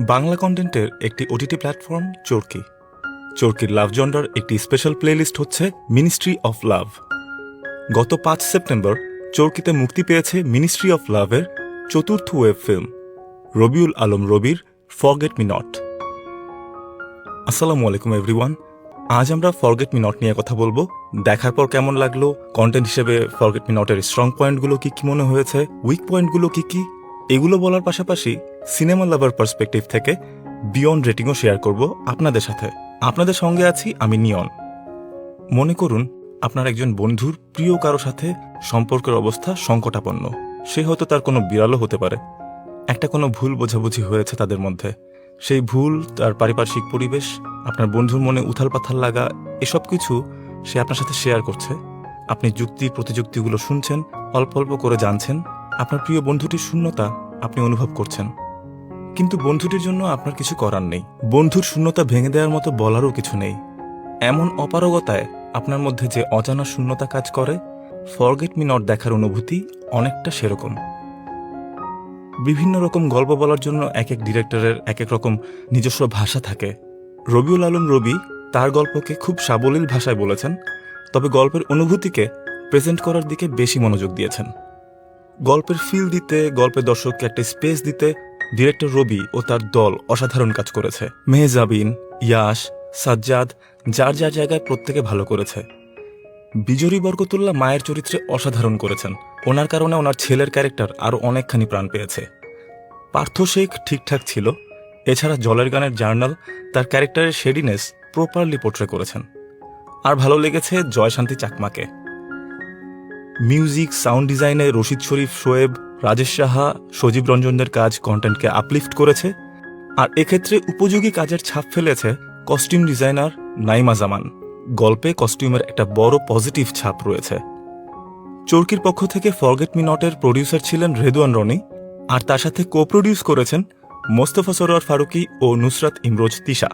বাংলা কন্টেন্টের একটি OTT platform চরকি। চরকির লাভ জন্ডার একটি স্পেশাল প্লেলিস্ট হচ্ছে মিনিস্ট্রি অফ লাভ। গত 5 সেপ্টেম্বর চরকিতে মুক্তি পেয়েছে মিনিস্ট্রি অফ লাভের চতুর্থ ওয়েব ফিল্ম রবিউল আলম রবির ফরগেট মি নট। আসসালামু আলাইকুম এভরিওয়ান। আজ আমরা ফরগেট মি নট নিয়ে কথা বলবো। দেখার পর কেমন লাগলো, কন্টেন্ট হিসেবে ফরগেট মি নটের স্ট্রং পয়েন্টগুলো কি কি মনে হয়েছে, উইক পয়েন্টগুলো কি কি, এগুলো বলার পাশাপাশি সিনেমা লাভার পার্সপেক্টিভ থেকে বিয়ন্ড রেটিংও শেয়ার করব আপনাদের সাথে। আপনাদের সঙ্গে আছি আমি নিয়ন। মনে করুন আপনার একজন বন্ধুর প্রিয় কারো সাথে সম্পর্কের অবস্থা সংকটাপন্ন। সে হয়তো তার কোনো বিড়ালও হতে পারে। একটা কোনো ভুল বোঝাবুঝি হয়েছে তাদের মধ্যে। সেই ভুল, তার পারিপার্শ্বিক পরিবেশ, আপনার বন্ধুর মনে উথাল পাথাল লাগা, এসব কিছু সে আপনার সাথে শেয়ার করছে। আপনি যুক্তি প্রতিযুক্তিগুলো শুনছেন, অল্প অল্প করে জানছেন। আপনার প্রিয় বন্ধুটির শূন্যতা আপনি অনুভব করছেন, কিন্তু বন্ধুটির জন্য আপনার কিছু করার নেই। বন্ধুর শূন্যতা ভেঙে দেওয়ার মতো বলারও কিছু নেই। এমন অপারগতায় আপনার মধ্যে যে অজানা শূন্যতা কাজ করে, ফরগেট মি নট দেখার অনুভূতি অনেকটা সেরকম। বিভিন্ন রকম গল্প বলার জন্য এক এক ডিরেক্টরের এক এক রকম নিজস্ব ভাষা থাকে। রবিউল আলম রবি তার গল্পকে খুব সাবলীল ভাষায় বলেছেন, তবে গল্পের অনুভূতিকে প্রেজেন্ট করার দিকে বেশি মনোযোগ দিয়েছেন। গল্পের ফিল দিতে, গল্পের দর্শককে একটা স্পেস দিতে ডিরেক্টর রবি ও তার দল অসাধারণ কাজ করেছে। মেহজাবিন, ইয়াশ, সাজ্জাদ যার যার জায়গায় প্রত্যেকে ভালো করেছে। বিজরি বরকতুল্লাহ মায়ের চরিত্রে অসাধারণ করেছেন। ওনার কারণে ওনার ছেলের ক্যারেক্টার আরও অনেকখানি প্রাণ পেয়েছে। পার্থ শেখ ঠিকঠাক ছিল। এছাড়া জলের গানের জার্নাল তার ক্যারেক্টারের শেডিনেস প্রপারলি পোর্ট্রে করেছেন। আর ভালো লেগেছে জয়শান্তি চাকমাকে। মিউজিক, সাউন্ড ডিজাইনে রশিদ শরীফ, শোয়েব, রাজেশ সাহা, সজীব রঞ্জনদের কাজ কন্টেন্টকে আপলিফট করেছে। আর এক্ষেত্রে উপযোগী কাজের ছাপ ফেলেছে কস্টিউম ডিজাইনার নাইমা জামান। গল্পে কস্টিউমের একটা বড় পজিটিভ ছাপ রয়েছে। চরকির পক্ষ থেকে ফরগেট মি নটের প্রডিউসার ছিলেন রেদওয়ান রনি, আর তার সাথে কো প্রডিউস করেছেন মোস্তফা সরোয়ার ফারুকী ও Nusrat Imrose Tisha.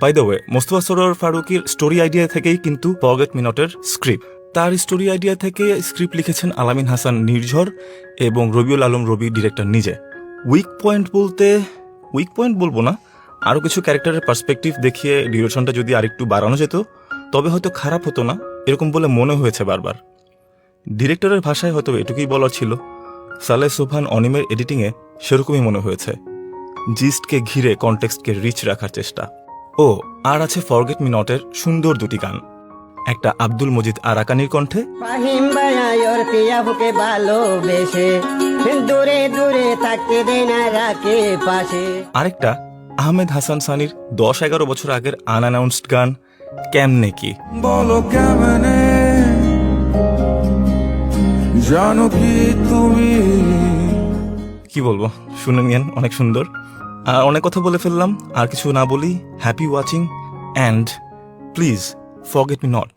By the way, Mostofa Sarwar ফারুকীর স্টোরি আইডিয়া থেকেই কিন্তু ফরগেট মি নটের স্ক্রিপ্ট। তার স্টোরি আইডিয়া থেকে স্ক্রিপ্ট লিখেছেন আলামিন হাসান নির্ঝর এবং রবিউল আলম রবি ডিরেক্টর নিজে। উইক পয়েন্ট বলবো না, আরও কিছু ক্যারেক্টারের পার্সপেক্টিভ দেখিয়ে ডিউরেশনটা যদি আরেকটু বাড়ানো যেত তবে হয়তো খারাপ হতো না, এরকম বলে মনে হয়েছে বারবার। ডিরেক্টরের ভাষায় হয়তো এটুকুই বলার ছিল। সালেহ সোবহান অনিমের এডিটিংয়ে সেরকমই মনে হয়েছে। জিস্টকে ঘিরে কনটেক্সটকে রিচ রাখার চেষ্টা। ও আর আছে ফরগেট মি নটের সুন্দর দুটি গান, একটা আব্দুল মজিদ আরাকানির কণ্ঠে, ফাহিম ভাইয়ার পিয়াহুকে ভালোবেসে দূরে দূরে থাকতে দেয় না রাখে পাশে। আরেকটা আহমেদ হাসান সানির 10-11 বছর আগের আনঅ্যানাউন্সড গান কেমনে কি। বলো কেমনে জানো কি তুমি। কি বলবো, শুনে নিয়েন, অনেক সুন্দর। আর অনেক কথা বলে ফেললাম, আর কিছু না বলি। Happy watching and please forget me not.